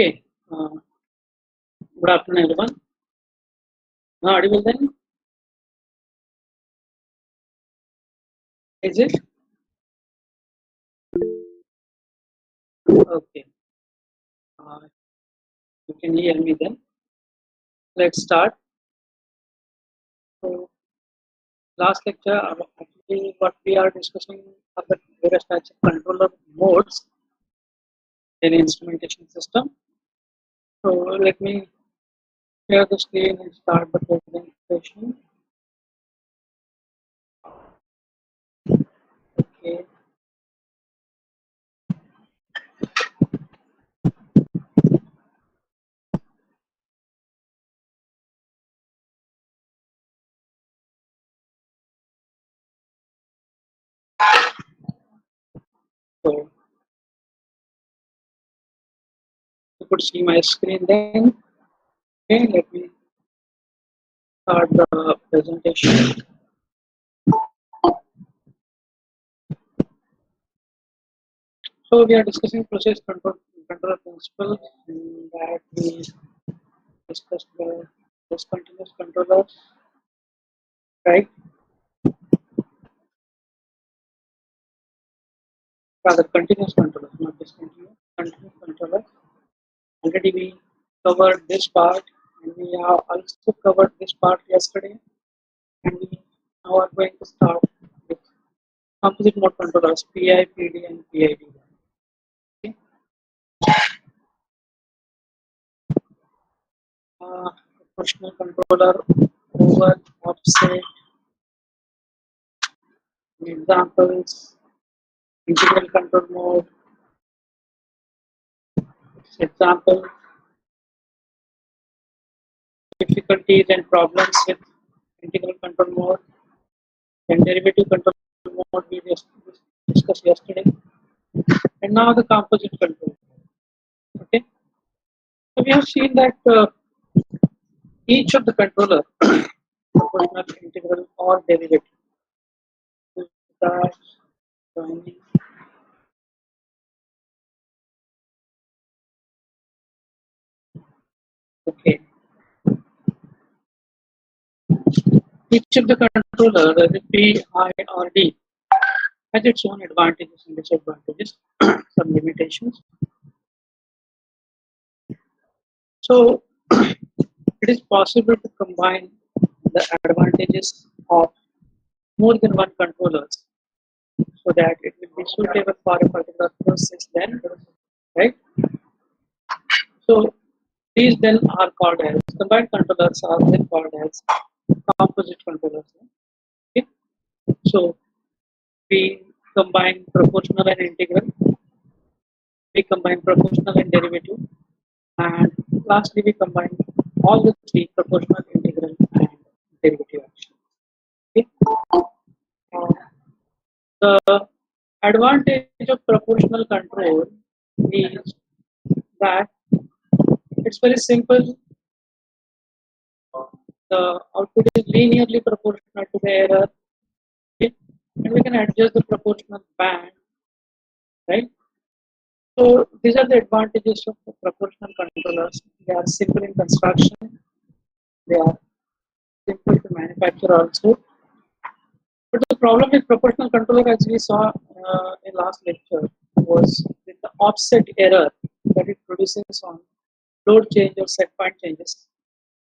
Okay. Good afternoon, everyone. Now, audible then? Is it? Okay. Uh, you can hear me then. Let's start. So, last lecture, actually, what we are discussing are the various types of controller modes in instrumentation system. So, let me share the screen and start the presentation. Okay. So, you could see my screen then. Okay, let me start the presentation. So we are discussing process control principles, and that we discussed the discontinuous controllers, right? Rather continuous controllers, not discontinuous. Continuous controllers. Already we covered this part, and we have also covered this part yesterday, and we now are going to start with composite mode controllers, PI, PD, and PID. Okay. Proportional controller over offset examples, integral control mode, example, difficulties and problems with integral control mode, and derivative control mode we just discussed yesterday, and now the composite control. Okay, so we have seen that each of the controller, proportional, integral, or derivative, that joining. Okay, each of the controller, whether it be I or D, has its own advantages and disadvantages, some limitations. So it is possible to combine the advantages of more than one controllers so that it will be suitable for a particular process then, right? So these then are called as combined controllers are then called as composite controllers. Okay? So we combine proportional and integral, we combine proportional and derivative, and lastly we combine all the three proportional, integral, and derivative actions. Okay? The advantage of proportional control is that it's very simple. The output is linearly proportional to the error, okay? And we can adjust the proportional band, right? So these are the advantages of the proportional controllers. They are simple in construction, they are simple to manufacture also. But the problem with proportional controller, as we saw in last lecture, was with the offset error that it produces on load change or set point changes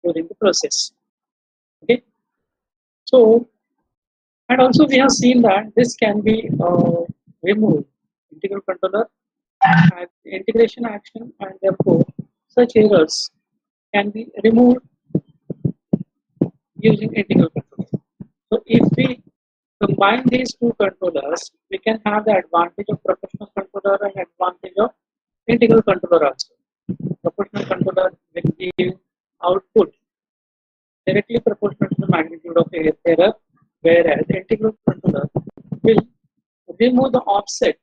during the process. Okay, so and also we have seen that this can be removed. Integral controller has integration action, and therefore such errors can be removed using integral controller. So if we combine these two controllers, we can have the advantage of proportional controller and advantage of integral controller also. Proportional controller will give output directly proportional to the magnitude of error, whereas integral controller will remove the offset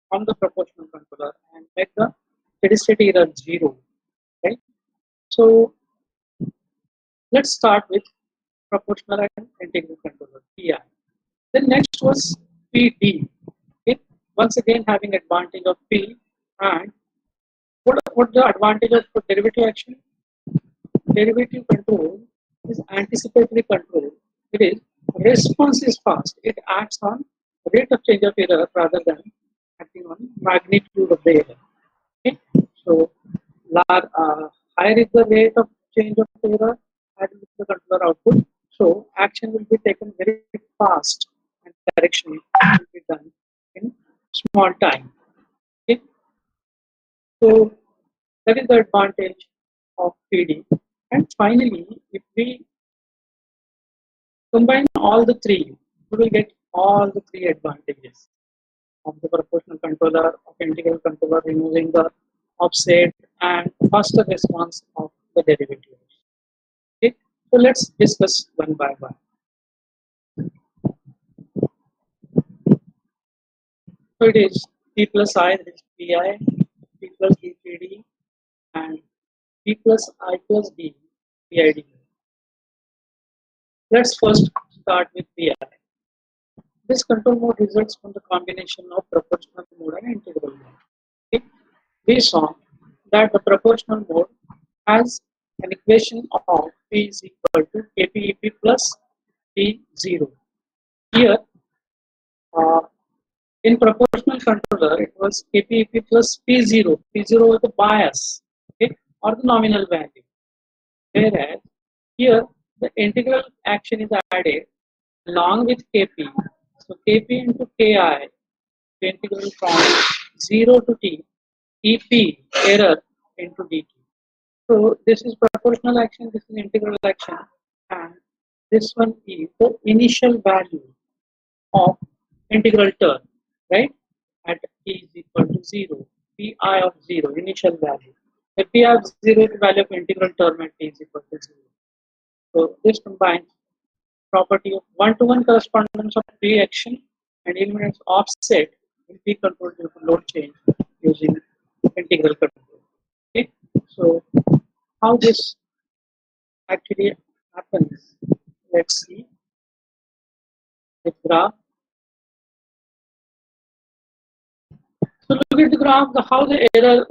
from the proportional controller and make the steady state error 0. Right? So let's start with proportional and integral controller PI. Then next was PD. Okay? Once again having advantage of P and what the advantage of derivative action? Derivative control is anticipatory control. It is response is fast. It acts on rate of change of error rather than acting on magnitude of the error. Okay? So, higher is the rate of change of error, higher is the controller output. So, action will be taken very fast and correction will be done in small time. Okay? So, that is the advantage of PD. And finally, if we combine all the three, we will get all the three advantages of the proportional controller, of integral controller, removing the offset and faster response of the derivative. Okay, so let's discuss one by one. So it is P plus I, that is PI, P plus D PD, and P plus I plus D, PID. Let's first start with PI. This control mode results from the combination of proportional mode and integral mode. Okay. We saw that the proportional mode has an equation of P is equal to KPEP plus P0. Here, uh, in proportional controller, it was KPEP plus P0. P0 was the bias, okay, or the nominal value. Whereas here, the integral action is added along with Kp. So Kp into Ki, the integral from 0 to t, EP, error into dt. So this is proportional action, this is integral action, and this one is the initial value of integral term, right? At t is equal to 0, pi of 0, initial value. The pi of 0 is the value of integral term at t is equal to 0. So this combines property of one-to-one correspondence of pre-action and eliminates offset in P control due to load change using integral control. Okay, so how this actually happens? Let's see the graph. So look at the graph. How the error,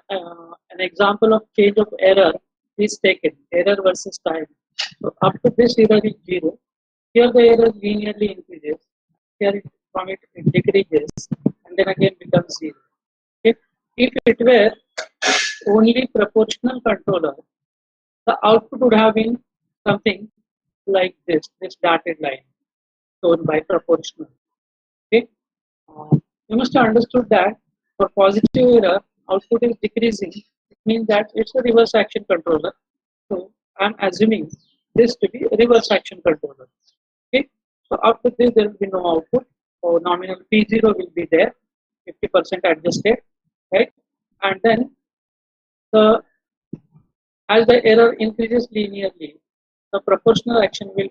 an example of change of error is taken. Error versus time. So up to this error is 0. Here the error linearly increases. Here from it decreases and then again becomes 0. If it were only proportional controller, the output would have been something like this dotted line shown by proportional. Okay, you must have understood that for positive error, output is decreasing. It means that it's a reverse action controller. So I'm assuming this to be a reverse action controller. Okay, so after this there will be no output. So nominal P0 will be there, 50% adjusted, right? And then the as the error increases linearly, the proportional action will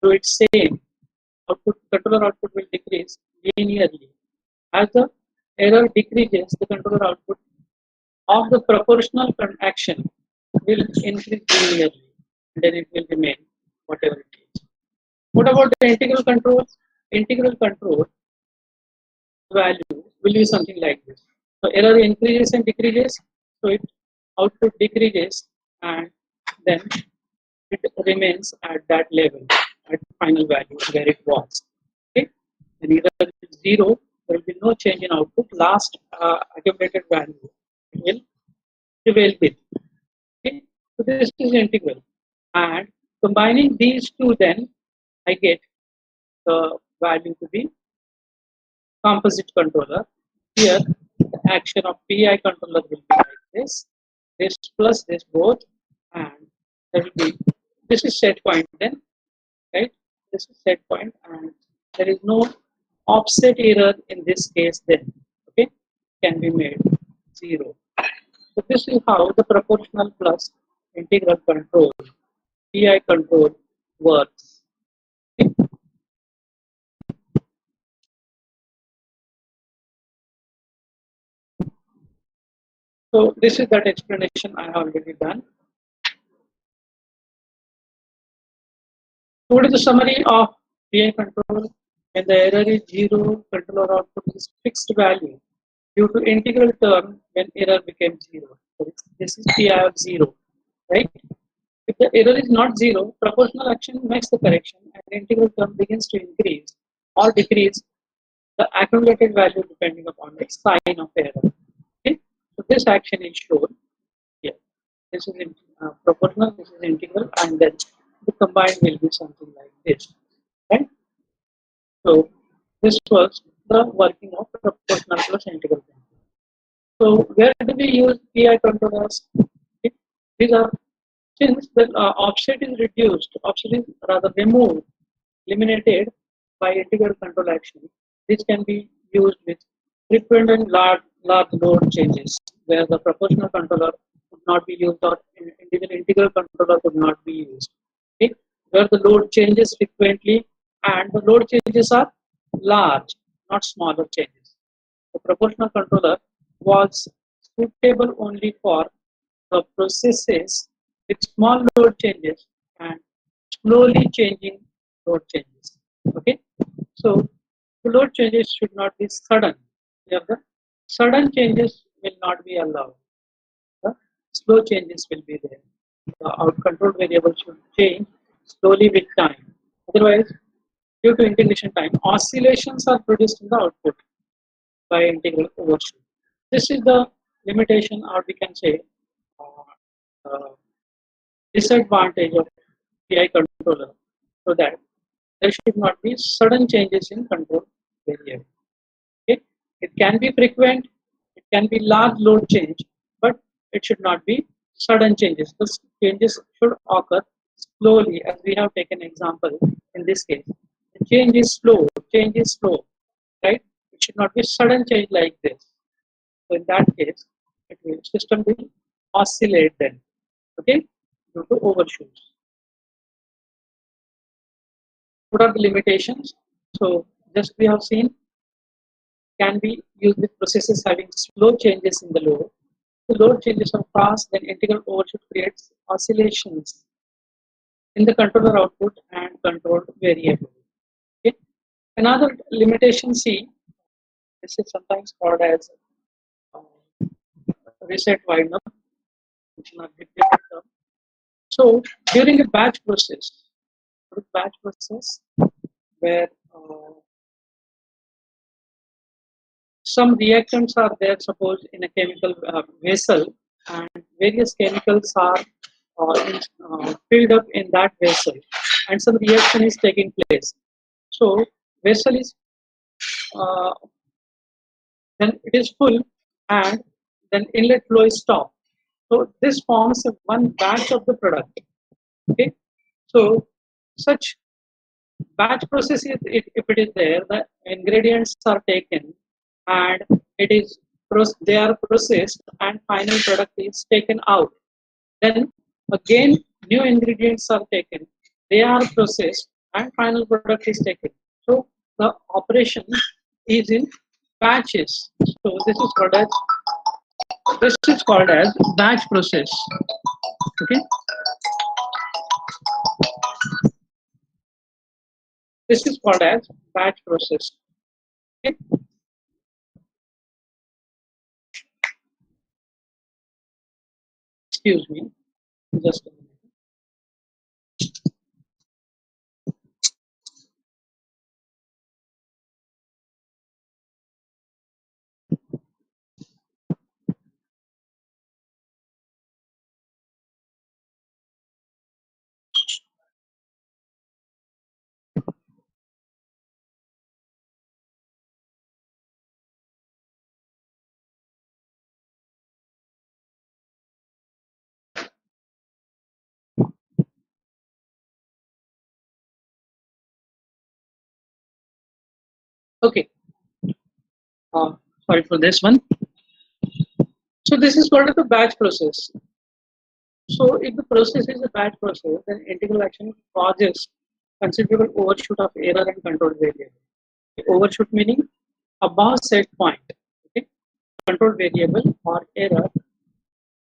do its same. Output controller output will decrease linearly. As the error decreases, the controller output of the proportional action will increase linearly, and then it will remain whatever it is. What about the integral control? Integral control value will be something like this. So error increases and decreases, so it output decreases and then it remains at that level, at final value where it was. Okay, and either 0, there will be no change in output. Last accumulated value it will prevail with. Okay, so this is integral, and combining these two, then I get the value to be composite controller. Here, the action of PI controller will be like this plus this both, and there will be, this is set point then, right? This is set point, and there is no offset error in this case then, okay? Can be made 0. So this is how the proportional plus integral control, PI control works. Okay? So this is that explanation I have already done. So what is the summary of PI control? When the error is 0, controller output is fixed value. due to integral term when error became 0. So this is Pi of 0, right? If the error is not 0, proportional action makes the correction and the integral term begins to increase or decrease the accumulated value depending upon the sign of error. Okay? So this action is shown here. This is proportional, this is integral, and then the combined will be something like this. Right? So this was the working of proportional plus integral. So where do we use PI controllers? Okay. These are since the offset is reduced, offset is rather removed, eliminated by integral control action. This can be used with frequent and large load changes, where the proportional controller could not be used or integral controller could not be used. Okay? Where the load changes frequently and the load changes are large, not smaller changes. The proportional controller was suitable only for the processes with small load changes and slowly changing load changes. Okay, so the load changes should not be sudden. The sudden changes will not be allowed. The slow changes will be there. The out control variable should change slowly with time. Otherwise, due to integration time, oscillations are produced in the output by integral overshoot. This is the limitation, or we can say disadvantage of PI controller, so that there should not be sudden changes in control variable. Okay? It can be frequent, it can be large load change, but it should not be sudden changes. The changes should occur slowly, as we have taken example in this case. The change is slow, right? It should not be sudden change like this. So in that case, system will oscillate then, okay, due to overshoots. What are the limitations? So just we have seen, can be used with processes having slow changes in the load. The load changes are fast, then integral overshoot creates oscillations in the controller output and controlled variable. Okay. Another limitation C, this is sometimes called as reset wind up, which is not a different term. So during a batch process where some reactants are there, suppose in a chemical vessel, and various chemicals are filled up in that vessel, and some reaction is taking place. So vessel is then it is full, and then inlet flow is stopped. So this forms one batch of the product. Okay, so such batch process, if it is there, the ingredients are taken and they are processed and final product is taken out. Then again new ingredients are taken, they are processed and final product is taken. So the operation is in batches. So this is called as batch process. Okay, this is called as batch process. Okay. Excuse me, just a minute. Okay, sorry for this one. So this is called the batch process. So if the process is a batch process, then integral action causes considerable overshoot of error and control variable. Overshoot meaning above set point. Okay? Control variable or error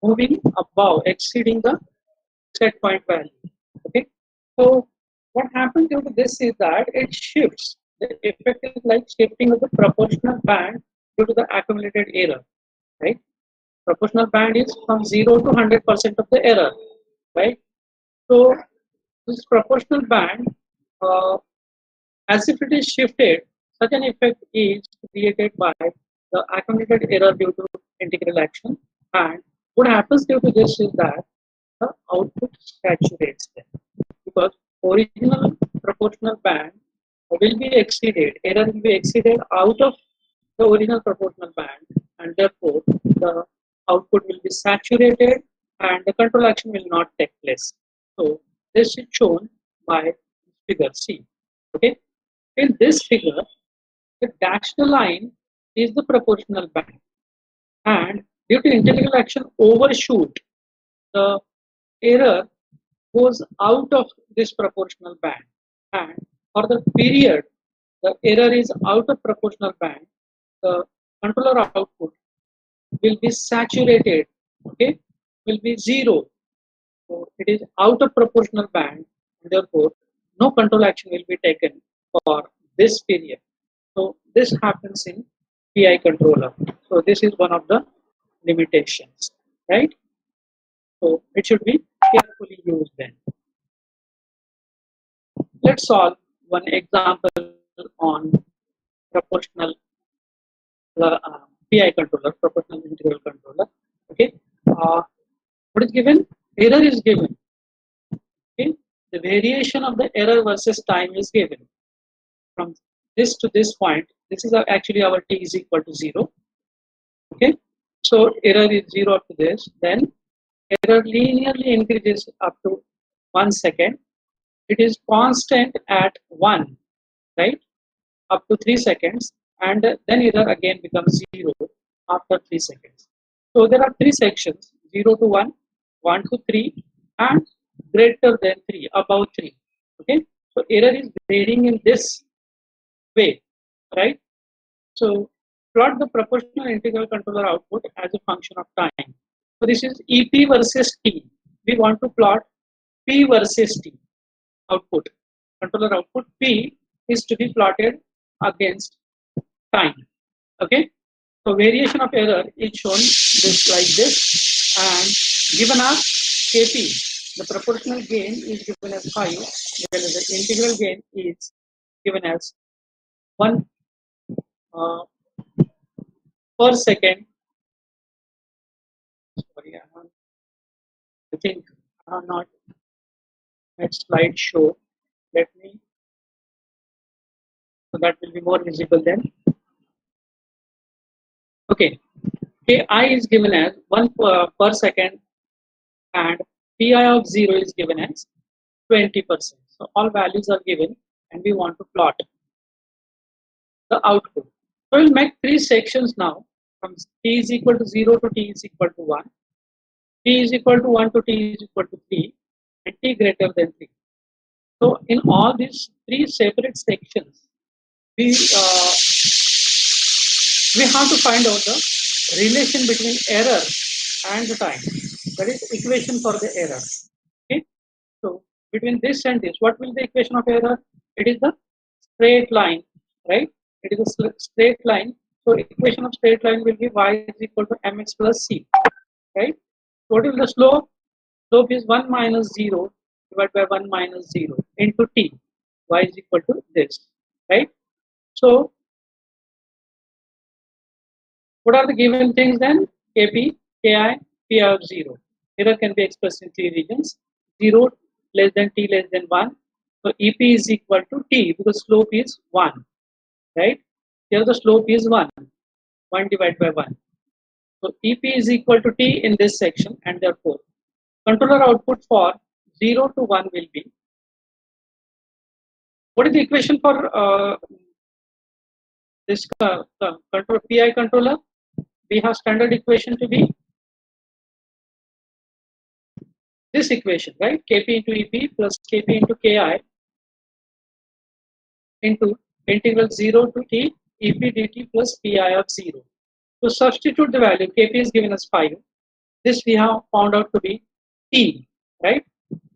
moving above, exceeding the set point value. Okay. So what happens due to this is that it shifts. The effect is like shifting of the proportional band due to the accumulated error, right? Proportional band is from 0 to 100% of the error, right? So this proportional band, as if it is shifted, such an effect is created by the accumulated error due to integral action. And what happens due to this is that the output saturates them, because original proportional band will be exceeded, error will be exceeded out of the original proportional band, and therefore the output will be saturated and the control action will not take place. So this is shown by figure C. Okay, in this figure, the dashed line is the proportional band, and due to integral action overshoot, the error goes out of this proportional band, and for the period the error is out of proportional band, the controller output will be saturated, okay, will be zero. So it is out of proportional band, and therefore no control action will be taken for this period. So this happens in PI controller. So this is one of the limitations, right? So it should be carefully used then. Let's solve one example on proportional PI controller, proportional integral controller. Okay, what is given? Error is given. Okay, the variation of the error versus time is given from this to this point. This is actually our t is equal to 0. Okay, so error is 0 up to this. Then error linearly increases up to 1 second. It is constant at 1, right, up to 3 seconds, and then error again becomes 0 after 3 seconds. So there are 3 sections: 0 to 1, 1 to 3, and greater than 3, above 3. Okay, so error is varying in this way, right? So plot the proportional integral controller output as a function of time. So this is EP versus T. We want to plot P versus T output. Controller output P is to be plotted against time. Okay. So variation of error is shown just like this, and given as Kp, the proportional gain is given as 5, whereas the integral gain is given as 1 per second. Sorry, I think I have not next slide show. Let me, so that will be more visible then. Okay, Ki is given as 1 per second, and Pi of 0 is given as 20%. So all values are given, and we want to plot the output. So we'll make 3 sections now, from t is equal to 0 to t is equal to 1, t is equal to 1 to t is equal to 3, and t greater than 3. So in all these 3 separate sections, we have to find out the relation between error and the time. That is equation for the error. Okay. So between this and this, what will be the equation of error? It is the straight line, right? It is a straight line. So equation of straight line will be y is equal to mx plus c, right? What is the slope? Slope is 1 minus 0 divided by 1 minus 0 into t. Y is equal to this, right? So what are the given things then? Kp, Ki, Pi of 0. Error can be expressed in 3 regions: 0 less than t less than 1. So Ep is equal to t because slope is 1, right? Here the slope is 1, 1 divided by 1. So Ep is equal to t in this section, and therefore controller output for 0 to 1 will be, what is the equation for this control PI controller? We have standard equation to be this equation, right? Kp into Ep plus Kp into Ki into integral 0 to t Ep dt plus Pi of 0. So substitute the value. Kp is given as 5. This we have found out to be t, right?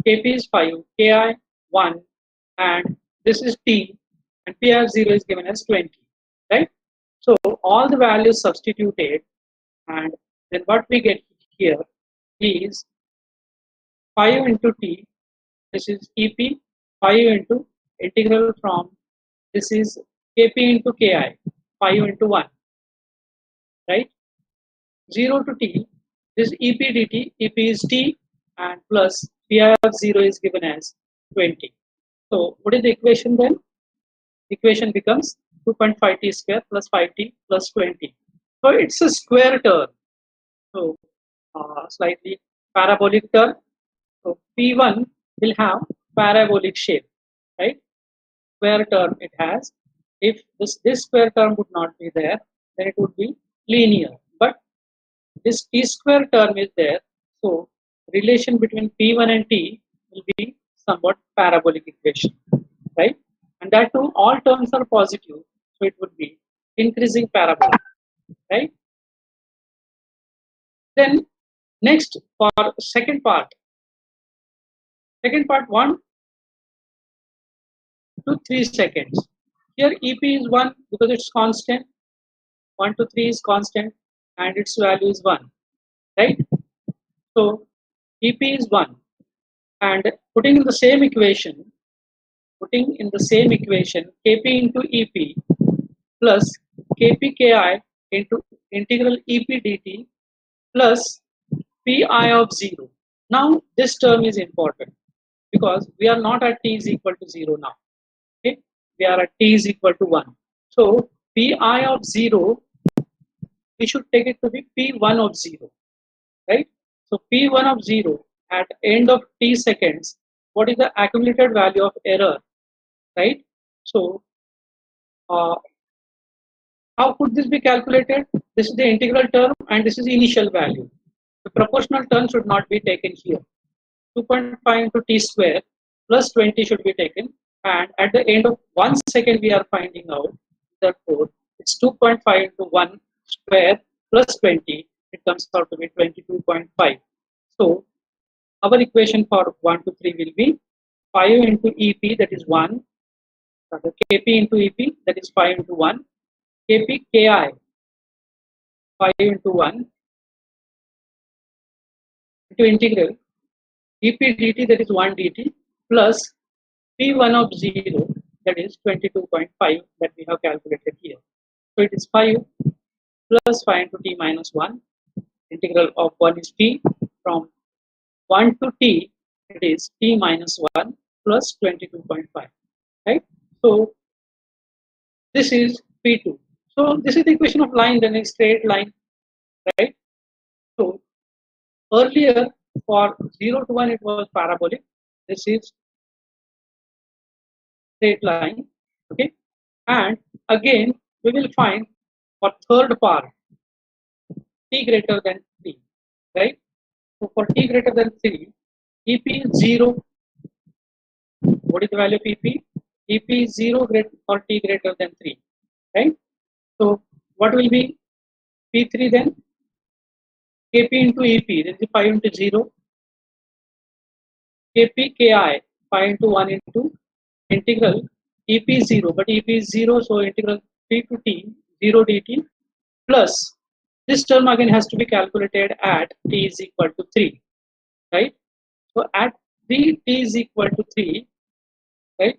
Kp is 5, Ki 1, and this is t, and Pi of 0 is given as 20, right? So all the values substituted, and then what we get here is 5 into t, this is EP, 5 into integral from, this is Kp into Ki, 5 into 1, right? 0 to t, this EP dt, EP is t, and plus Pi of 0 is given as 20. So what is the equation then? Equation becomes 2.5 t square plus 5t plus 20. So it's a square term. So slightly parabolic term. So P1 will have parabolic shape, right? Square term it has. If this square term would not be there, then it would be linear. But this t square term is there. So relation between P1 and t will be somewhat parabolic equation, right? And that too, all terms are positive, so it would be increasing parabola, right? Then next for second part 1 to 3 seconds. Here EP is 1 because it's constant, 1 to 3 is constant and its value is 1, right? So EP is 1, and putting in the same equation, Kp into EP plus Kpki into integral EP dt plus Pi of 0. Now this term is important because we are not at t is equal to 0 now. Okay, we are at t is equal to 1. So Pi of 0, we should take it to be P1 of 0, right? So P1 of 0 at end of t seconds, what is the accumulated value of error, right? So how could this be calculated? This is the integral term and this is the initial value. The proportional term should not be taken here. 2.5 into t square plus 20 should be taken, and at the end of 1 second we are finding out, therefore it's 2.5 into 1 square plus 20, it comes out to be 22.5. So our equation for 1 to 3 will be 5 into EP, that is 1, Kp into EP, that is 5 into 1, Kp Ki 5 into 1 into integral EP dt, that is 1 dt, plus P1 of 0, that is 22.5 that we have calculated here. So it is 5 plus 5 into t minus 1. Integral of 1 is t. From 1 to t, it is t minus 1 plus 22.5. Right? So this is P2. So this is the equation of line, then a straight line. Right? So earlier for 0 to 1 it was parabolic. This is straight line, okay, and again we will find for third part t greater than 3, right? So for t greater than 3, EP is 0. What is the value of EP? EP is 0 for t greater than 3, right? So what will be P3 then? Kp into EP, this is 5 into 0. Kp Ki 5 into 1 into integral EP 0, but EP is 0, so integral p to t 0 dt plus this term again has to be calculated at t is equal to 3, right? So at 3 t is equal to 3, right?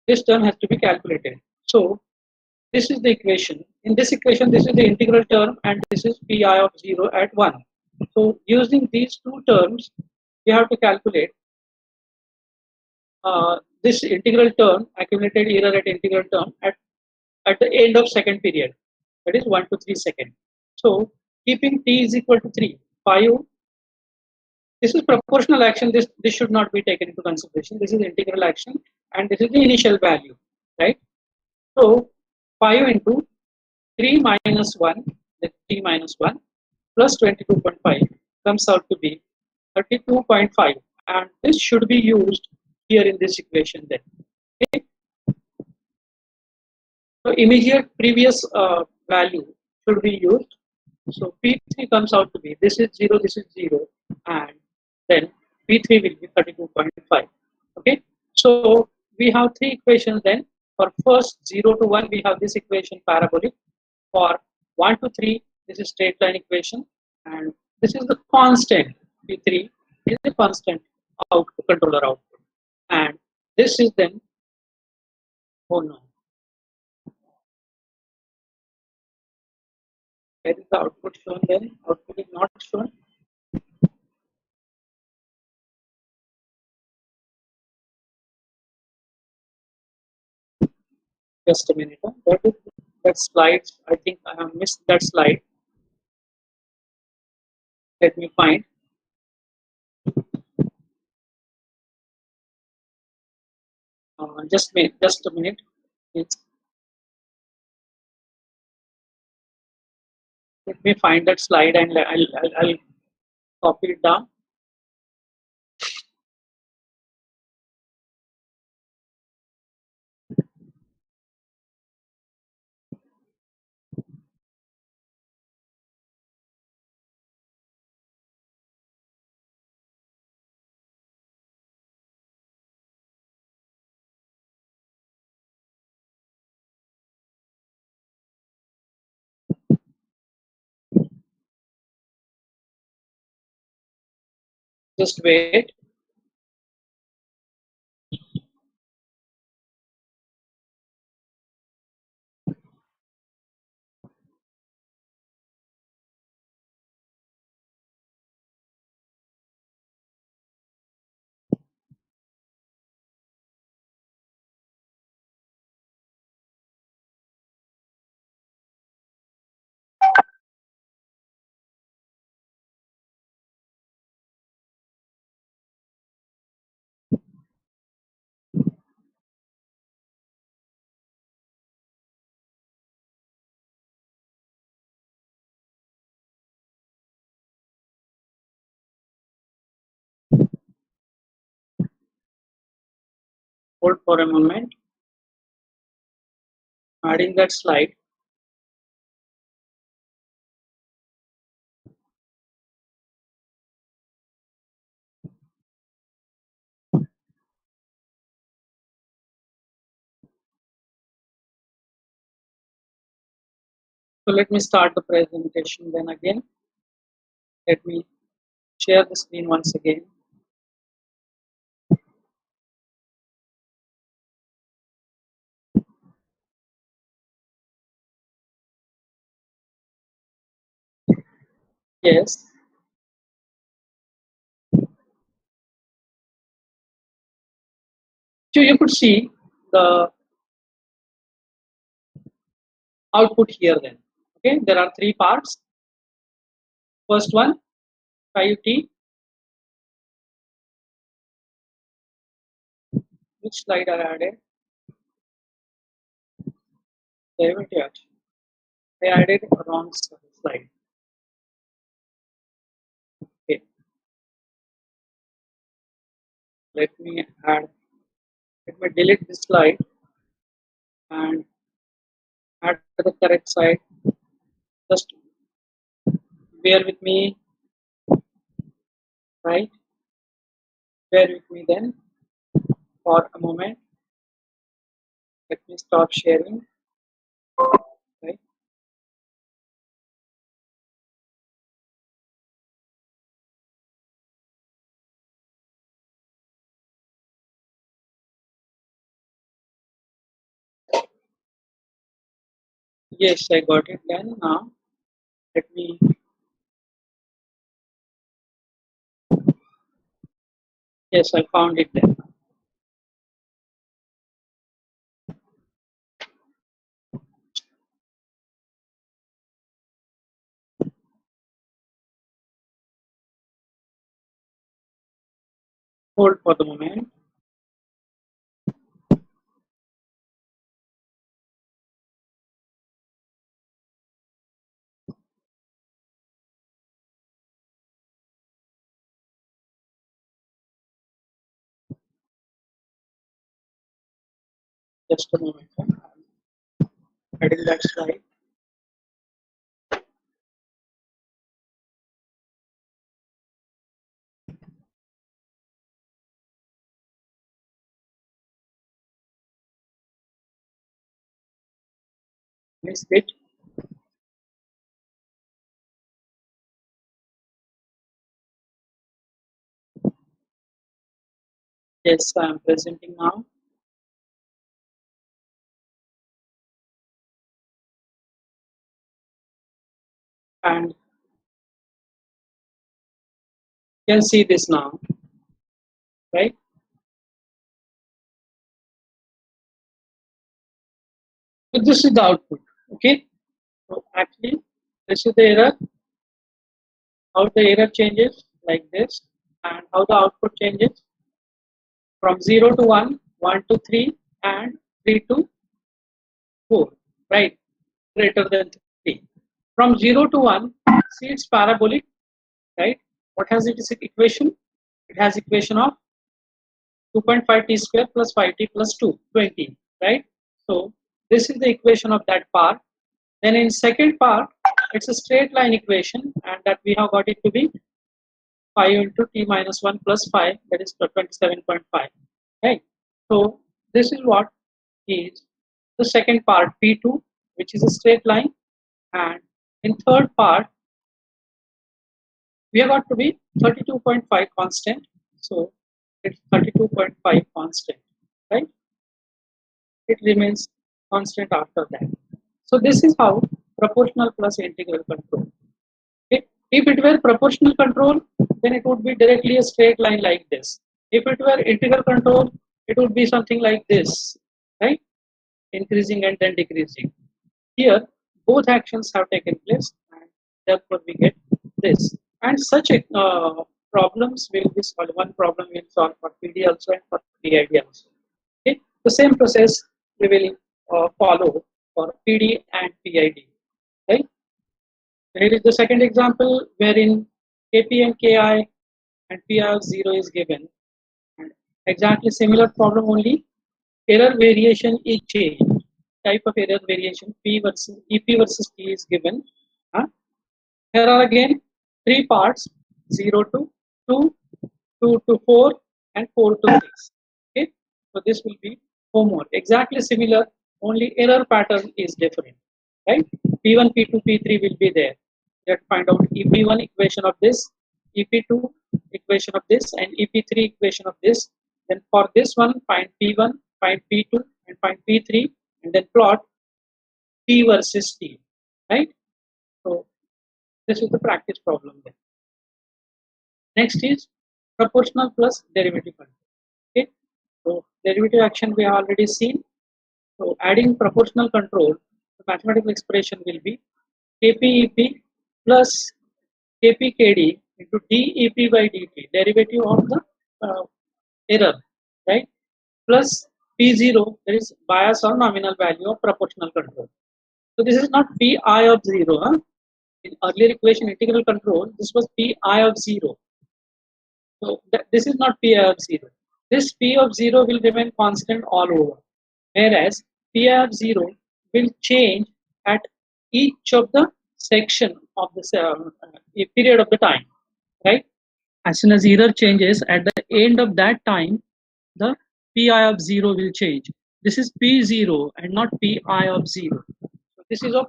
This term has to be calculated. So this is the equation. In this equation, this is the integral term and this is Pi of 0 at 1. So using these two terms, we have to calculate this integral term, accumulated error at integral term at the end of second period, that is 1 to 3 seconds. So keeping t is equal to 3, 5, this is proportional action, this should not be taken into consideration, this is integral action and this is the initial value, right? So 5 into 3 minus 1, that's t minus 1 plus 22.5 comes out to be 32.5, and this should be used here in this equation then. Okay? So immediate previous value should be used. So P3 comes out to be, this is 0, this is 0, and then P3 will be 32.5. Okay, so we have three equations then. For first 0 to 1, we have this equation parabolic. for 1 to 3, this is straight line equation, and this is the constant. P3 is the constant output, controller output, and this is then, oh no, where is the output shown then? Output is not shown. Just a minute. Where is that slide? I think I have missed that slide. Let me find. Just a minute. Please. Let me find that slide and I'll copy it down. Just wait. Hold for a moment. Adding that slide. So let me start the presentation then again. Let me share the screen once again. Yes. So you could see the output here then. Okay, there are 3 parts. First one, 5T. Which slide I added? Derivative action. I added a wrong slide. Okay. Let me delete this slide and add the correct side. Just bear with me, right? Bear with me then for a moment. Let me stop sharing, right? Yes, I got it done now. Let me, yes, I found it there. Hold for the moment. Just a moment. Adding that slide. Missed it. Yes, I am presenting now. And you can see this now, right? So this is the output. Okay. So actually, this is the error. How the error changes like this, and how the output changes from 0 to 1, 1 to 3, and 3 to 4, right? Greater than 3. From 0 to 1, see it's parabolic, right? What has its equation? It has equation of 2.5 t square plus 5t plus 2, 20, right? So this is the equation of that part. Then in second part, it's a straight line equation, and that we have got it to be 5 into t minus 1 plus 5, that is 27.5, right? So this is what is the second part, P2, which is a straight line, and in third part, we have got to be 32.5 constant, so it's 32.5 constant, right? It remains constant after that. So this is how proportional plus integral control. If it were proportional control, then it would be directly a straight line like this. If it were integral control, it would be something like this, right? Increasing and then decreasing. Here, both actions have taken place, and therefore we get this. And such problems will be solved. One problem will solve for PD also and for PID also. Okay? The same process we will follow for PD and PID, right? Here is the second example wherein KP and KI and PI of 0 is given. And exactly similar problem, only error variation is changed. Type of error variation P versus EP versus T is given. Here are again three parts, 0 to 2, 2 to 4, and 4 to 6. Okay, so this will be homework. Exactly similar, only error pattern is different. Right? P1, P2, P3 will be there. You have to find out EP1 equation of this, EP2 equation of this, and EP3 equation of this. Then for this one, find P1, find P2, and find P3, and then plot P versus T. Right? So this is the practice problem then. Next is proportional plus derivative control. Okay, so derivative action we have already seen. So adding proportional control, the mathematical expression will be KPEP plus KPKD into DEP by DT, derivative of the error, right? Plus P0, there is bias or nominal value of proportional control. So this is not Pi of 0. Huh? In earlier equation, integral control, this was Pi of 0. So this is not Pi of 0. This P of 0 will remain constant all over. Whereas Pi of 0 will change at each of the section of the period of the time. Right? As soon as error changes, at the end of that time, the Pi of 0 will change. This is P0 and not Pi of 0. So this is a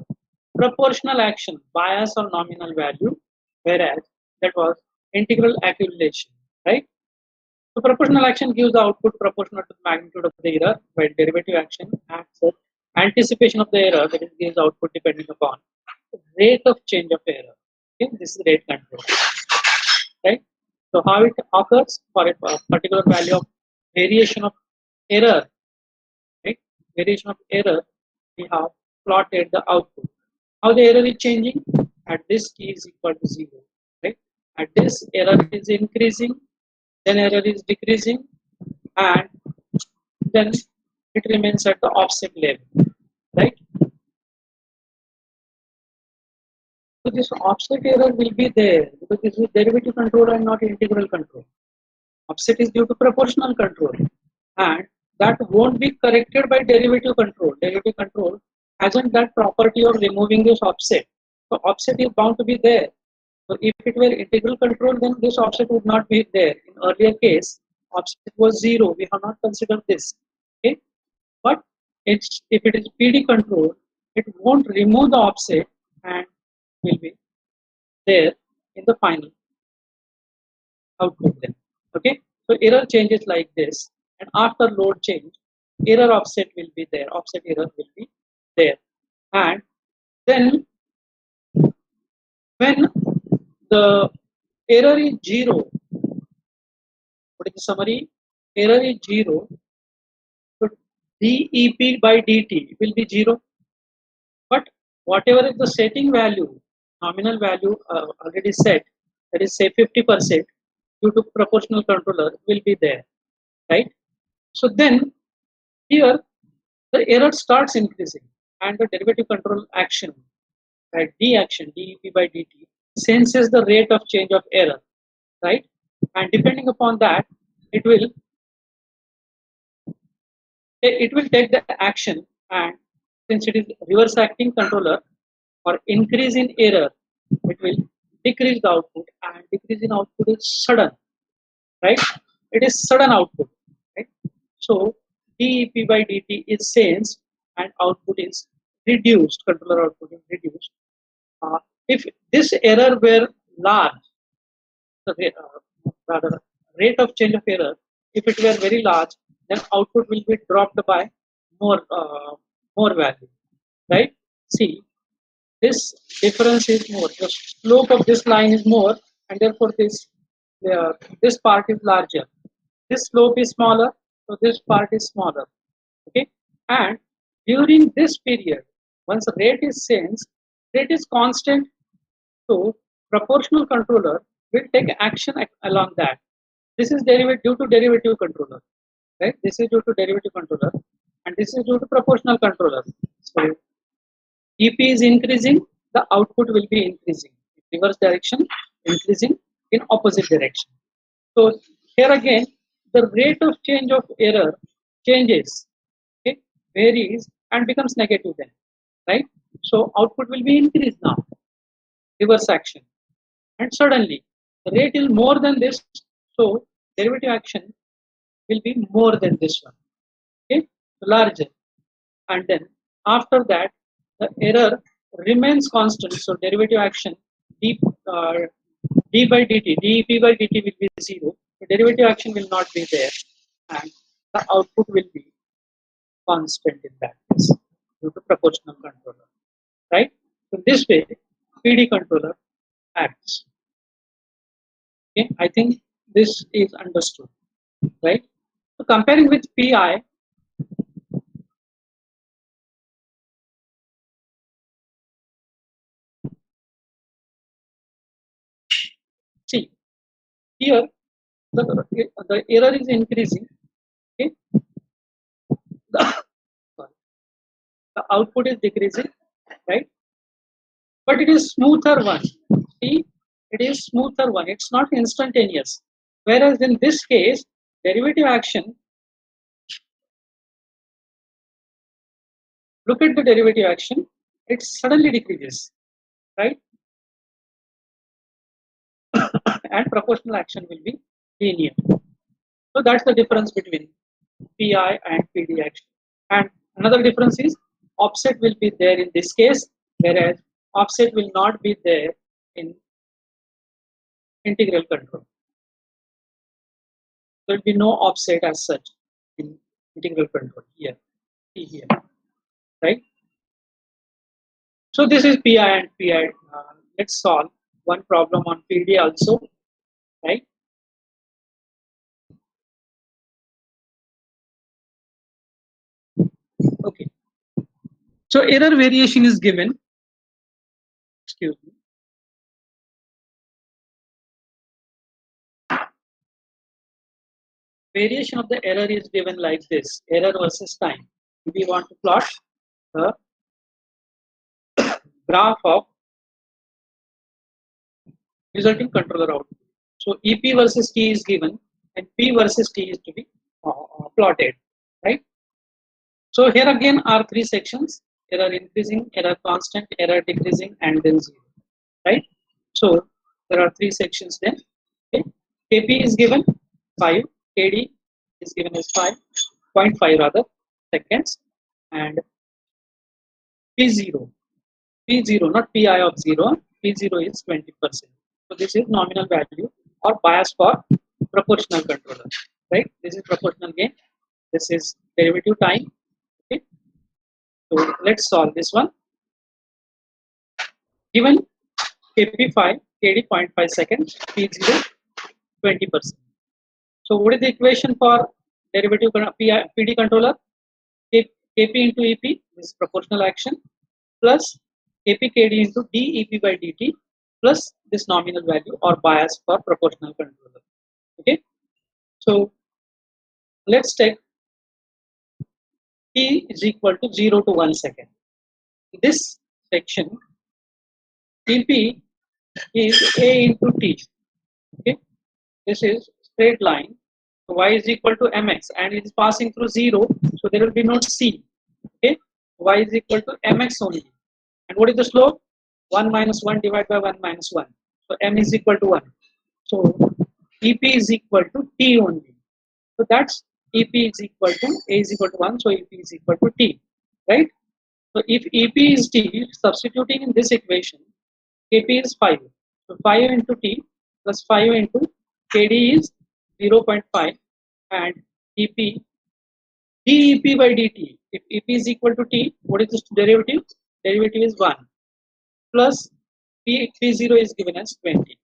proportional action, bias or nominal value, whereas that was integral accumulation, right? So proportional action gives the output proportional to the magnitude of the error, while derivative action acts as anticipation of the error, that is gives output depending upon the rate of change of error. Okay, this is rate control, right? So how it occurs for a particular value of variation of error, right? Variation of error, we have plotted the output. How the error is changing? At this t is equal to 0, right? At this error is increasing, then error is decreasing, and then it remains at the offset level, right? So this offset error will be there because this is derivative control and not integral control. Offset is due to proportional control, and that won't be corrected by derivative control. Derivative control hasn't that property of removing this offset. So offset is bound to be there. So if it were integral control, then this offset would not be there. In earlier case, offset was 0. We have not considered this. Okay, but if it is PD control, it won't remove the offset and will be there in the final output then. Okay, so error changes like this. and after load change, error offset will be there, offset error will be there. And then when the error is 0, what is the summary? Error is 0, so dep by dt will be 0. But whatever is the setting value, nominal value already set, that is say 50% due to proportional controller will be there, right? So then here the error starts increasing and the derivative control action, right, d action, dep by dt, senses the rate of change of error, right? And depending upon that, it will take the action, and since it is reverse acting controller or increase in error, it will decrease the output, and decrease in output is sudden, right? It is sudden output, right? So dep by dt is sensed and output is reduced, controller output is reduced. If this error were large, the rather rate of change of error, if it were very large, then output will be dropped by more value, right? See, this difference is more. The slope of this line is more, and therefore this part is larger. This slope is smaller, so this part is smaller. Okay, and during this period, once rate is sensed, rate is constant, so proportional controller will take action along that. This is derivative due to derivative controller, right? This is due to derivative controller, and this is due to proportional controller. So EP is increasing, the output will be increasing. Reverse direction, increasing in opposite direction. So here again, the rate of change of error changes, okay, varies and becomes negative then, right? So output will be increased now, reverse action, and suddenly the rate is more than this, so derivative action will be more than this one, okay, larger, and then after that the error remains constant, so derivative action d, uh, d by dt, dep by dt will be 0, the derivative action will not be there, and the output will be constant in that case due to proportional controller, right? So this way PD controller acts. Okay, I think this is understood, right? So comparing with PI, see here the error is increasing, okay, the, sorry, the output is decreasing, right? But it is smoother one. See, it is smoother one, it's not instantaneous, whereas in this case derivative action, look at the derivative action, it suddenly decreases, right? And proportional action will be linear. So that's the difference between PI and PD action. And another difference is offset will be there in this case, whereas offset will not be there in integral control. There will be no offset as such in integral control here. See here, right? So this is PI and PI. Let's solve one problem on PD also, right? Okay. So error variation is given. Excuse me. Variation of the error is given like this: error versus time. We want to plot the graph of resulting controller output. So EP versus T is given, and P versus T is to be plotted, right? So here again are three sections: error increasing, error constant, error decreasing, and then 0, right? So there are three sections then. Okay. KP is given 5, KD is given as 5.5 rather seconds, and P0, P0 not PI of 0, P0 is 20%. So this is nominal value or bias for proportional controller, right? This is proportional gain, This is derivative time. Okay, so let's solve this one. Given kp5, kd 0.5 seconds, p0 20%. So what is the equation for derivative PD controller? Kp into EP, this is proportional action, plus Kp Kd into dEp by dt, plus this nominal value or bias for proportional controller. Okay, so let's take t is equal to 0 to 1 second. This section Ep is a into t. Okay, this is straight line. So y is equal to mx and it is passing through 0, so there will be no c. Okay, y is equal to mx only. And what is the slope? 1 minus 1 divided by 1 minus 1. So m is equal to 1. So EP is equal to t only. So that's EP is equal to a is equal to 1. So EP is equal to t, right? So if EP is t, substituting in this equation, Kp is 5. So 5 into t plus 5 into Kd is 0.5 and EP dEp by dt. If EP is equal to t, what is this derivative? Derivative is 1 plus P0 is given as 20.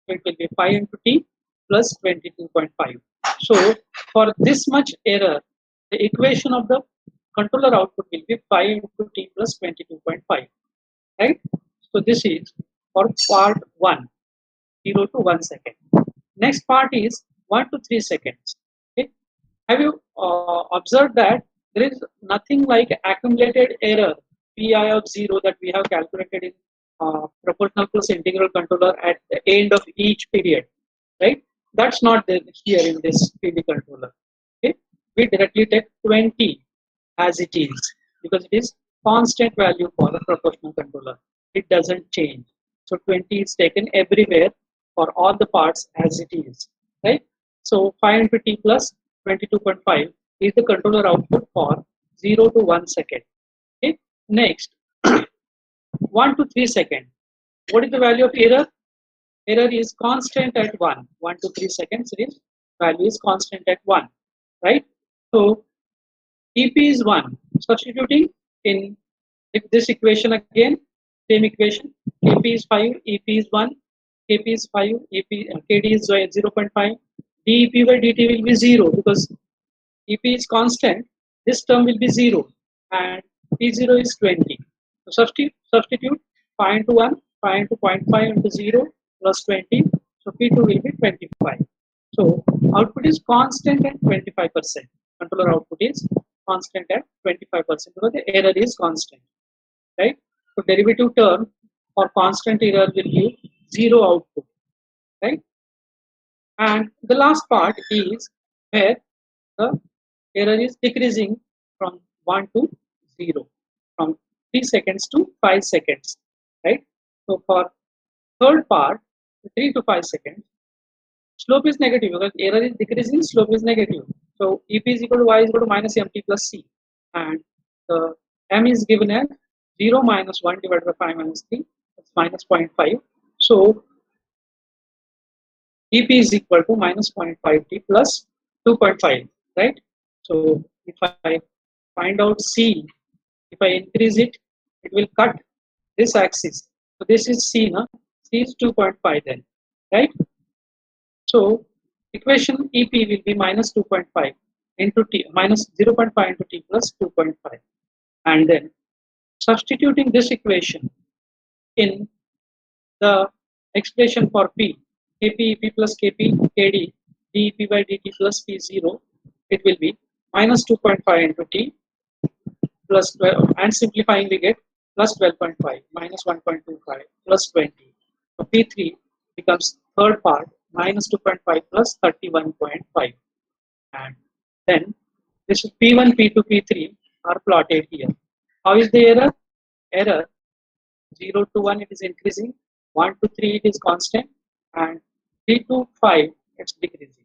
So it will be 5 into t plus 22.5. So for this much error, the equation of the controller output will be 5 into t plus 22.5. Right? So this is for part 1, 0 to 1 second. Next part is 1 to 3 seconds. Okay? Have you observed that there is nothing like accumulated error pi of 0 that we have calculated in proportional plus integral controller at the end of each period, right? That's not there here in this PD controller. Okay, we directly take 20 as it is because it is constant value for the proportional controller. It doesn't change. So 20 is taken everywhere for all the parts as it is, right? So 5 into t plus 22.5 is the controller output for 0 to 1 second. Okay, next 1 to 3 seconds. What is the value of error? Error is constant at 1. 1 to 3 seconds is value is constant at 1. Right? So EP is 1. Substituting in this equation again, same equation. KP is 5, EP is 1, KP is 5, KD is 0.5. dEp by dt will be 0 because EP is constant. This term will be 0 and P0 is 20. So substitute 5 into 1, 5 into 0.5 into 0 plus 20. So P2 will be 25. So output is constant at 25%. Controller output is constant at 25% because the error is constant. Right? So derivative term for constant error will give 0 output. Right? And the last part is where the error is decreasing from 1 to 0, from 3 seconds to 5 seconds, right? So for third part, 3 to 5 seconds, slope is negative because error is decreasing, slope is negative. So EP is equal to y is equal to minus mt plus c, and the m is given as 0 minus 1 divided by 5 minus 3, that's minus 0.5. So EP is equal to minus 0.5 t plus 2.5, right? So if I find out C, if I increase it, it will cut this axis. So this is C, no? C is 2.5 then, right? So equation EP will be minus 2.5 into T, minus 0.5 into T plus 2.5. And then substituting this equation in the expression for P, Kp EP plus Kp Kd dEp by dt plus P0, it will be minus 2.5 into T plus 12, and simplifying we get plus 12.5 minus 1.25 plus 20. So P3 becomes third part minus 2.5 plus 31.5. And then this is P1, P2, P3 are plotted here. How is the error? Error 0 to 1 it is increasing, 1 to 3 it is constant, and 3 to 5 it's decreasing,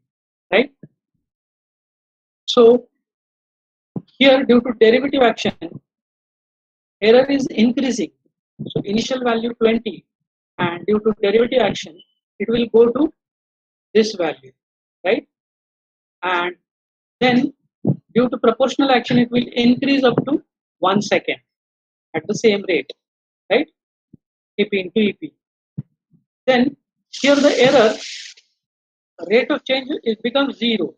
right? So here due to derivative action, error is increasing. So initial value 20, and due to derivative action, it will go to this value, right? And then Due to proportional action, it will increase up to 1 second at the same rate, right? EP into EP. Then here the error rate of change, it becomes 0,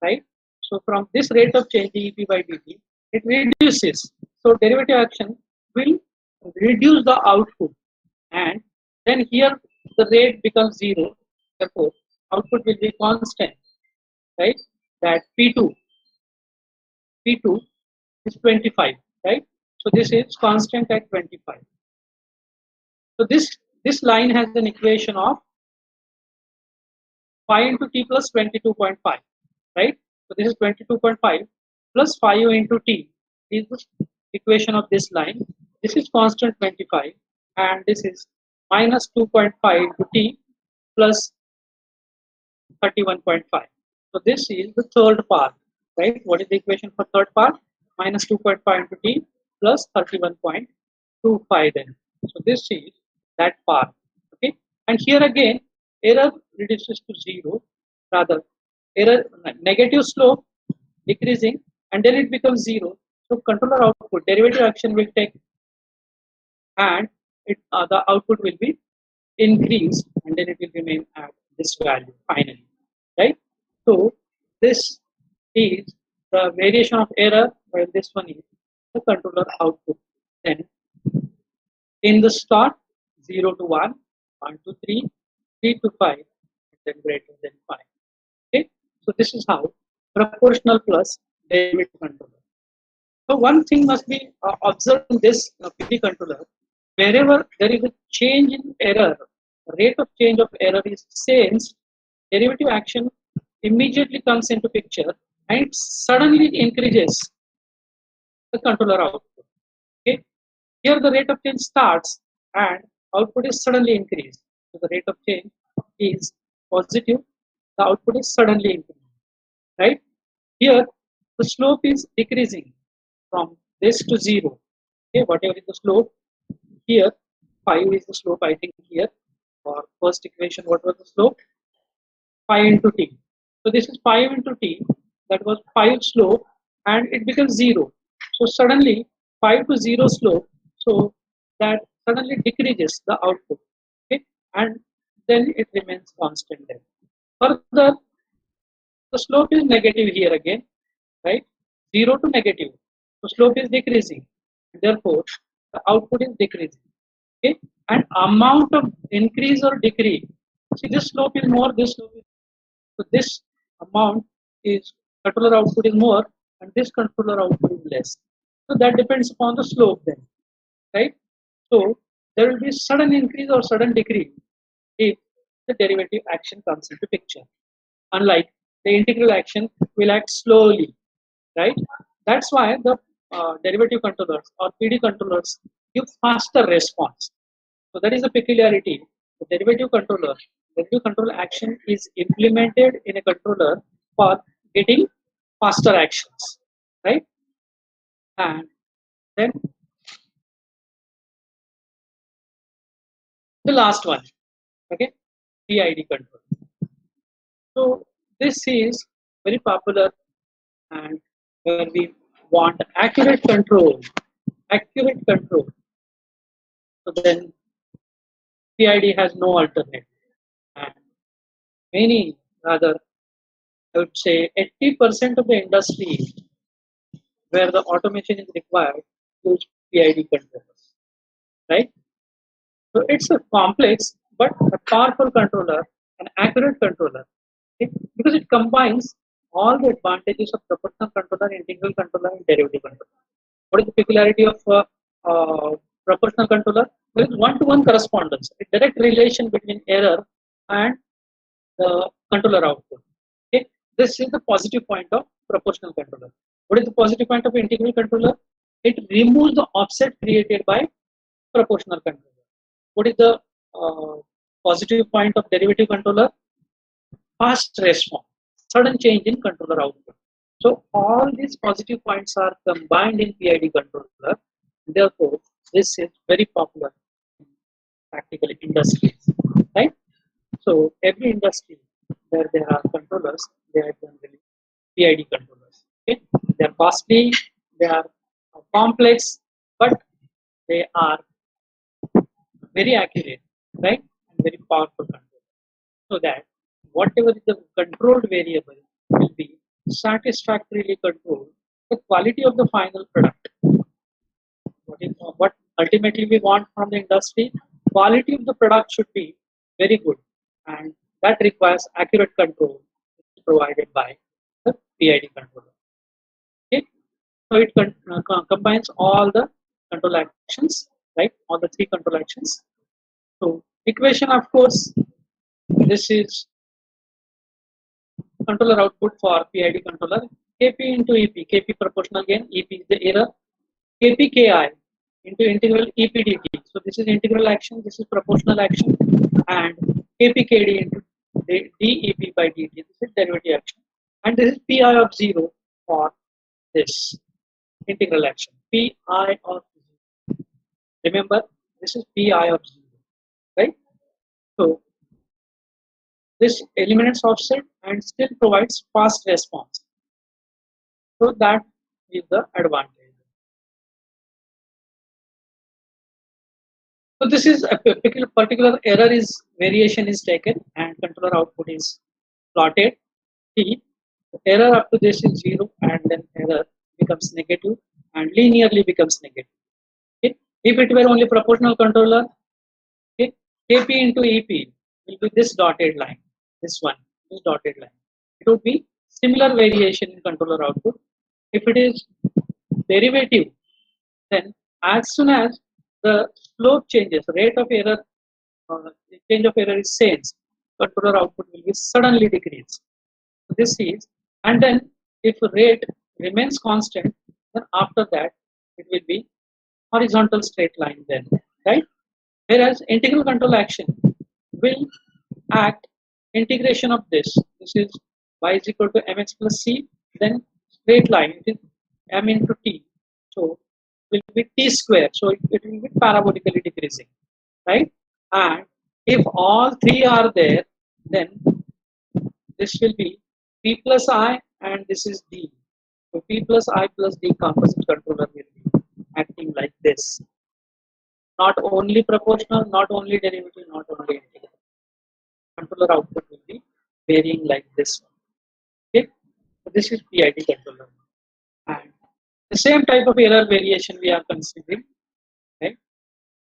right? So from this rate of change dep by dt, it reduces. So derivative action will reduce the output, and then here the rate becomes 0. Therefore, output will be constant, right? That P2 is 25, right? So this is constant at 25. So this line has an equation of 5 into t plus 22.5, right? So this is 22.5 plus 5 into t is the equation of this line. This is constant 25, and this is minus 2.5 into t plus 31.5. So this is the third part, right? What is the equation for third part? Minus 2.5 into t plus 31.25 then. So this is that part, okay? And here again, error reduces to 0, rather error negative slope decreasing, and then it becomes 0. So controller output derivative action will take, and the output will be increased, and then it will remain at this value finally, right? So this is the variation of error, while this one is the controller output. Then in the start, 0 to 1, 1 to 3, 3 to 5, and then greater than 5. Okay, so this is how proportional plus derivative controller. So one thing must be observed in this PD controller. Wherever there is a change in error, rate of change of error is sensed, derivative action immediately comes into picture, and it suddenly increases the controller output. Okay, here the rate of change starts and output is suddenly increased. So the rate of change is positive, the output is suddenly increased, right? Here the slope is decreasing from this to 0. Okay, whatever is the slope, here 5 is the slope, I think here, or first equation, what was the slope? 5 into t. So this is 5 into t, that was 5 slope, and it becomes 0. So suddenly 5 to 0 slope, so that suddenly decreases the output, okay, and then it remains constant there. Further, the slope is negative here again, right? 0 to negative. So slope is decreasing. Therefore, the output is decreasing. Okay, and amount of increase or decrease. See, this slope is more, this slope is, so this amount is controller output is more, and this controller output is less. So that depends upon the slope then, right? So there will be sudden increase or sudden decrease if the derivative action comes into picture. Unlike the integral action will act slowly, right? That's why the derivative controllers or PD controllers give faster response. So that is a peculiarity. The derivative control action is implemented in a controller for getting faster actions, right? And then the last one, okay, PID control. So this is very popular, and where we want accurate control. So then PID has no alternate, and many rather, I would say 80% of the industry where the automation is required use PID controllers, right? So it's a complex but a powerful controller, an accurate controller, okay? Because it combines all the advantages of proportional controller, integral controller, and derivative controller. What is the peculiarity of proportional controller? There is one-to-one correspondence, a direct relation between error and the controller output. Okay, this is the positive point of proportional controller. What is the positive point of integral controller? It removes the offset created by proportional controller. What is the positive point of derivative controller? Fast response, sudden change in controller output. So all these positive points are combined in PID controller. Therefore, this is very popular in practical industries, right? So every industry where there are controllers, they are generally PID controllers. Okay? They are costly, they are complex, but they are very accurate, right? And very powerful control. So that whatever is the controlled variable will be satisfactorily controlled the quality of the final product. What ultimately we want from the industry, quality of the product should be very good, and that requires accurate control provided by the PID controller. Okay, so it combines all the control actions, right? All the three control actions. So equation, of course, this is controller output for PID controller. Kp into EP, Kp proportional gain, EP is the error, Kp Ki into integral EPDT. So this is integral action, this is proportional action, and Kp Kd into dEP by dt. This is derivative action, and this is Pi of 0 for this integral action. Pi of 0. Remember, this is Pi of 0, right? So this eliminates offset and still provides fast response. So that is the advantage. So this is a particular error is variation is taken and controller output is plotted. See, the error up to this is 0 and then error becomes negative and linearly becomes negative. Okay? If it were only proportional controller, okay, Kp into Ep will be this dotted line, this one, this dotted line. It would be similar variation in controller output. If it is derivative, then as soon as the slope changes, rate of error, change of error is same, controller output will be suddenly decreased. So this is, and then if rate remains constant, then after that it will be horizontal straight line then, right? Whereas integral control action will act integration of this. This is y is equal to mx plus c, then straight line, it is m into t. So will be t square. So it will be parabolically decreasing, right? And if all three are there, then this will be p plus I and this is d. So p plus I plus d composite controller will be acting like this. Not only proportional, not only derivative, not only integral. Controller output will be varying like this one. Okay, so this is PID controller. And the same type of error variation we are considering, right?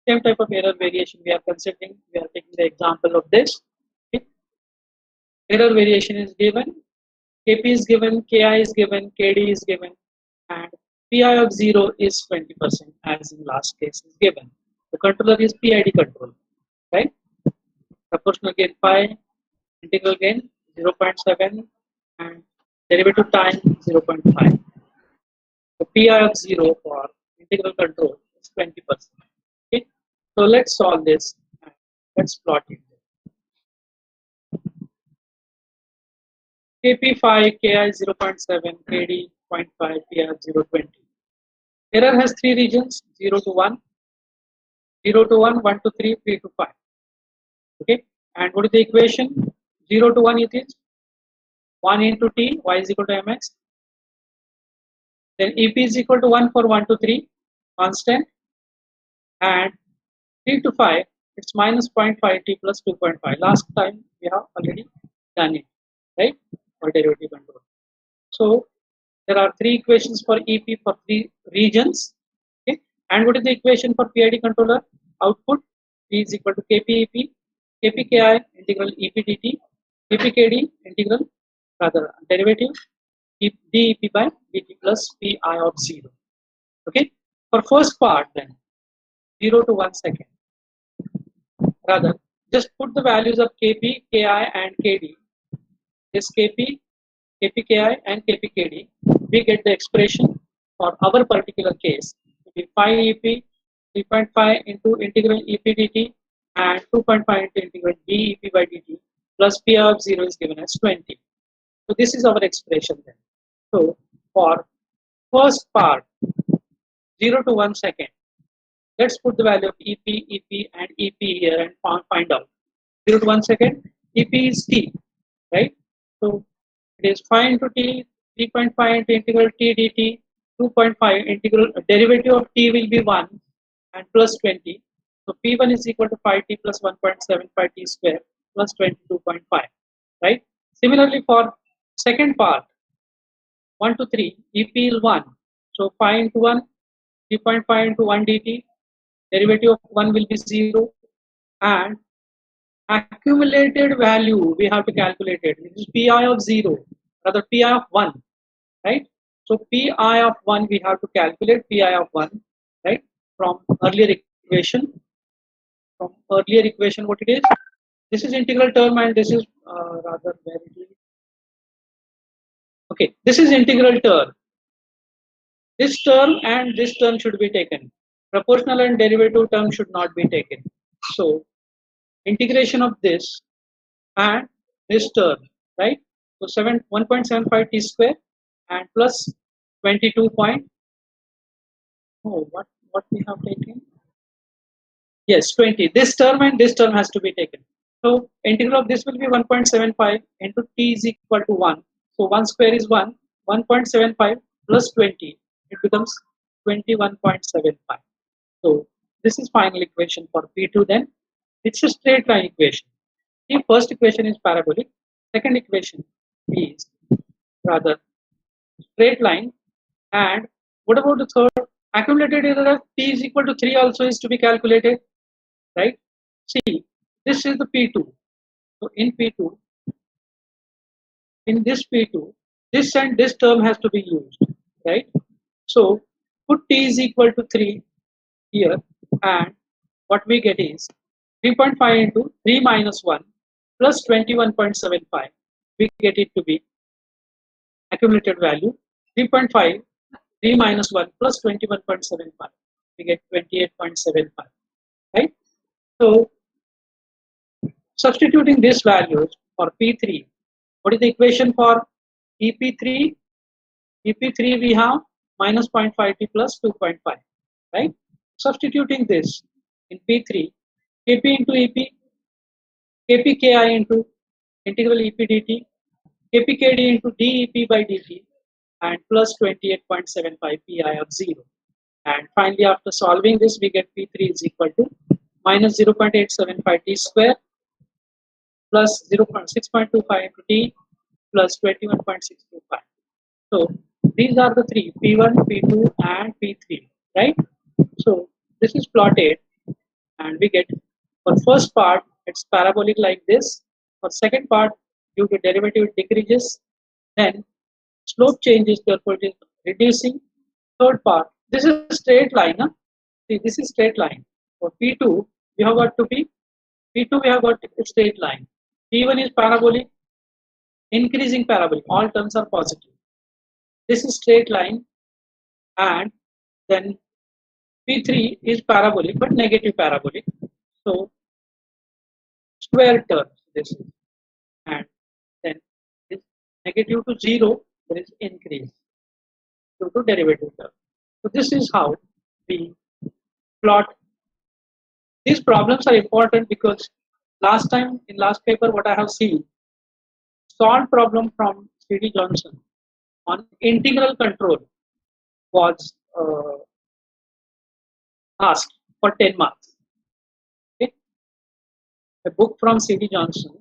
Same type of error variation we are considering. We are taking the example of this. Okay. Error variation is given, Kp is given, Ki is given, Kd is given, and Pi of 0 is 20%, as in last case is given. The controller is PID control, right? Proportional gain pi, integral gain 0.7, and derivative time 0.5. So Pi of 0 for integral control is 20%. Okay, so let's solve this and let's plot it. Kp5, Ki 0.7, Kd 0.5, Pi of 0.20. Error has three regions: 0 to 1, 0 to 1, 1 to 3, 3 to 5. Okay, and what is the equation? 0 to 1 it is 1 into t, y is equal to mx. Then EP is equal to 1 for 1 to 3, constant. And 3 to 5, it's minus 0.5 t plus 2.5. Last time we have already done it, right? For derivative control. So there are three equations for EP for three regions. Okay, and what is the equation for PID controller? Output P is equal to KPEP, KPKI integral EPDT, KPKD integral rather derivative dEP by dt plus Pi of 0. Okay, for first part then 0 to 1 second. Rather, just put the values of Kp, Ki, and Kd. This Kp, Kpki, and Kpkd. We get the expression for our particular case. It will be 5 EP, 3.5 into integral EP dt, and 2.5 into integral dEP by dt plus Pi of 0 is given as 20. So this is our expression then. So for first part, 0 to 1 second, let's put the value of EP, EP, and EP here and find out. 0 to 1 second, EP is t, right? So it is 5 into t, 3.5 into integral t dt, 2.5 integral derivative of t will be 1 and plus 20. So P1 is equal to 5t plus 1.75 t square plus 22.5, right? Similarly for second part, 1 to 3, EP is 1. So 5 into 1, 3.5 into 1 dt, derivative of 1 will be 0, and accumulated value we have to calculate it. This is pi of 0, rather pi of 1, right? So pi of 1 we have to calculate pi of 1, right? From earlier equation. From earlier equation, what it is? This is integral term, and this is rather very okay. This is integral term. This term and this term should be taken. Proportional and derivative term should not be taken. So integration of this and this term, right? So 1.75 t square and plus 22 point. Oh, what we have taken? Yes, 20. This term and this term has to be taken. So integral of this will be 1.75 into t is equal to 1. So 1 square is 1. 1.75 plus 20. It becomes 21.75. So this is final equation for P2 then. It's a straight line equation. The first equation is parabolic. Second equation is rather straight line. And what about the third? Accumulated error t is equal to 3 also is to be calculated, right? See, this is the P2. So in this P2, this and this term has to be used, right? So put t is equal to 3 here, and what we get is 3.5 into 3 minus 1 plus 21.75. We get it to be accumulated value 3.5, 3 minus 1 plus 21.75. We get 28.75, right? So substituting these values for P3, what is the equation for EP3? EP3 we have minus 0.5t plus 2.5, right? Substituting this in P3, Kp into EP, Kpki into integral EP dt, Kpkd into dep by dt, and plus 28.75 pi of 0. And finally, after solving this, we get P3 is equal to minus 0.875 t square plus 0.6.25 into t plus 21.625. So these are the three, P1, P2 and P3, right? So this is plotted, and we get for first part it's parabolic like this. For second part, due to derivative it decreases, then slope changes, therefore it is reducing. Third part, this is straight line. Huh? See, this is straight line. For P2, we have got to be P2 we have got a straight line. P1 is parabolic, increasing parabolic. All terms are positive. This is straight line, and then P3 is parabolic but negative parabolic. So square terms this is, and then is negative to 0, there is increase due to derivative term. So this is how we plot. These problems are important because last time in last paper what I have seen, solved problem from C.D. Johnson on integral control was asked for 10 marks. Okay? A book from C.D. Johnson,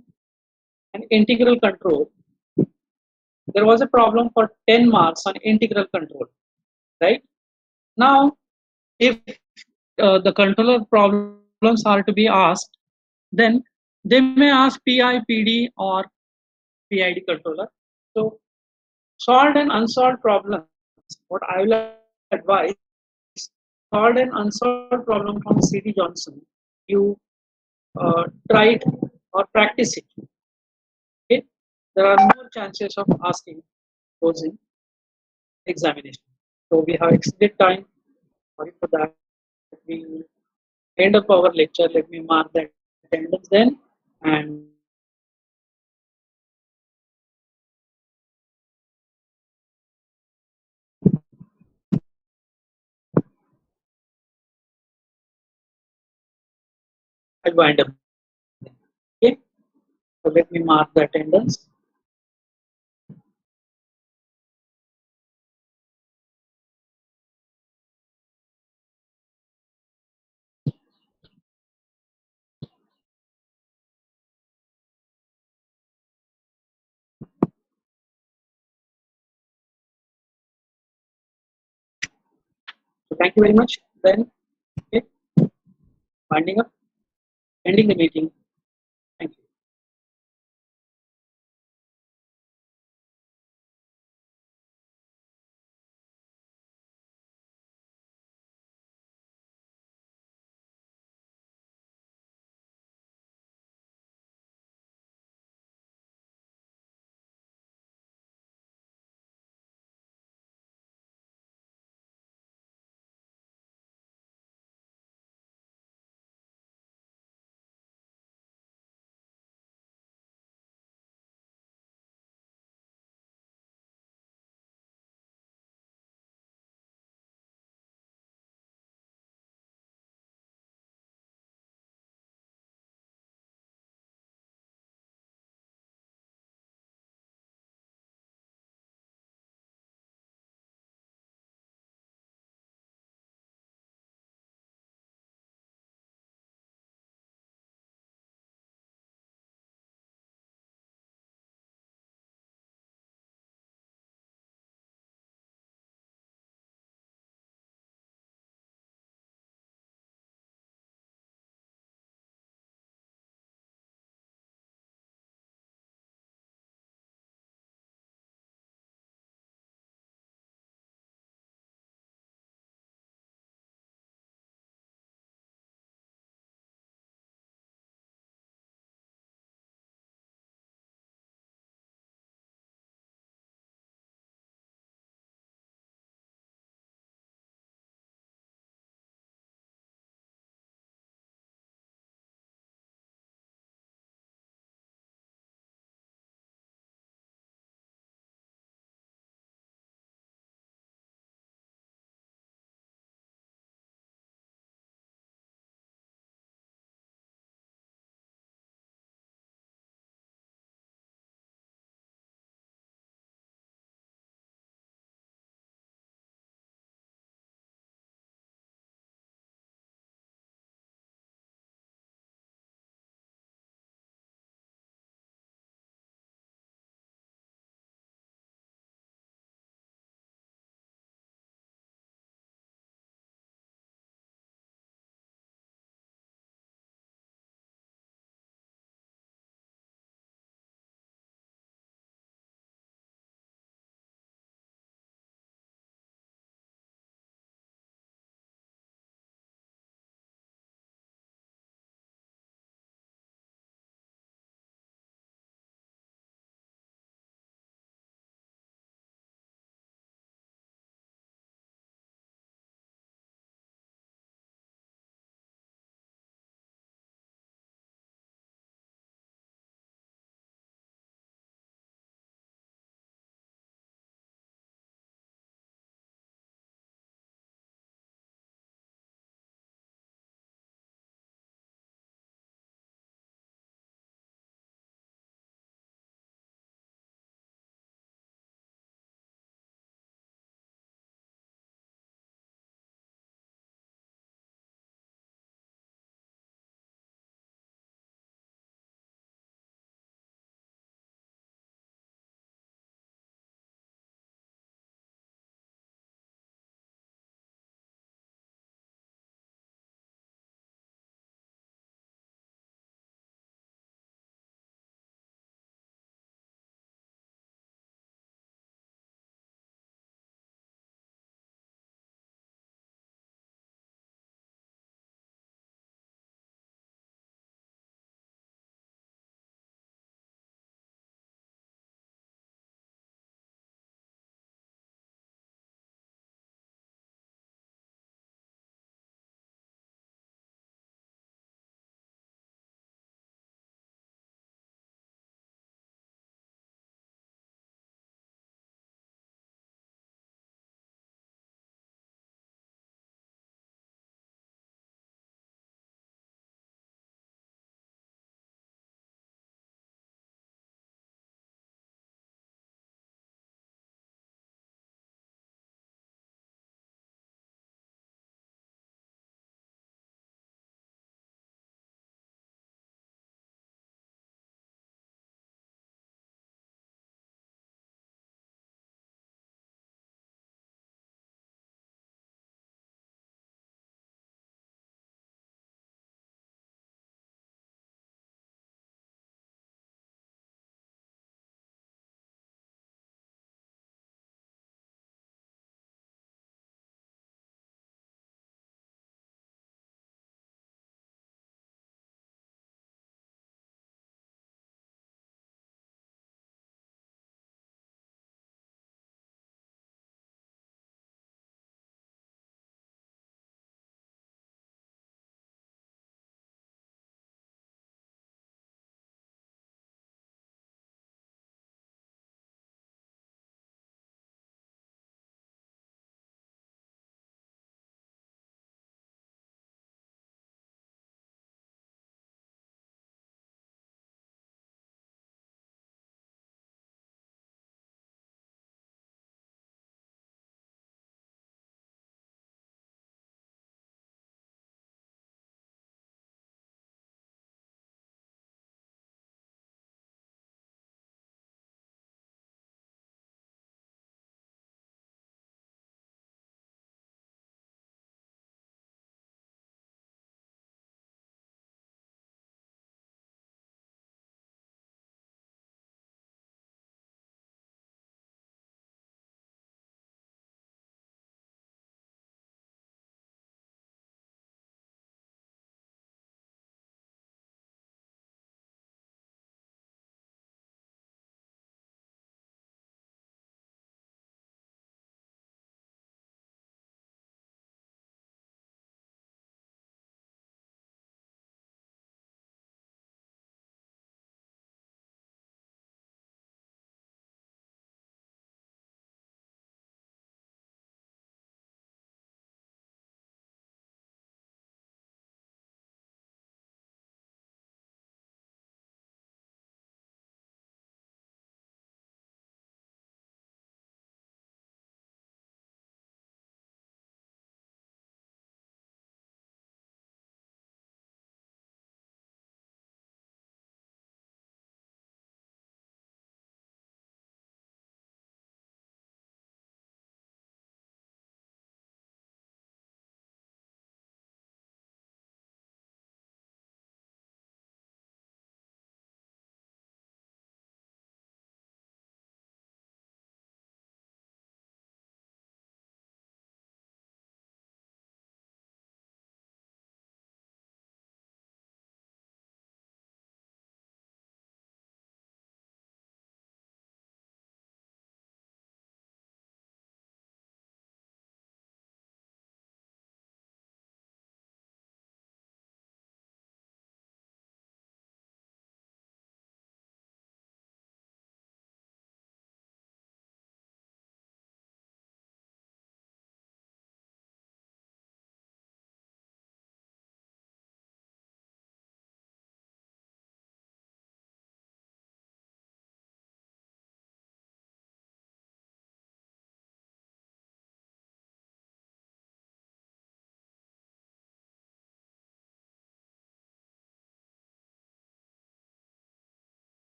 an integral control. There was a problem for 10 marks on integral control, right? Now, if the controller problems are to be asked, then they may ask PI, PD or PID controller. So, solved and unsolved problems, what I will advise, solved and unsolved problem from C.D. Johnson, you try it or practice it. Okay? There are more chances of asking those in examination. So we have exceeded time. Sorry for that. We end up our lecture. Let me mark the attendance then, and I wind up. Okay. So let me mark the attendance. So thank you very much. Then, okay, winding up, ending the meeting.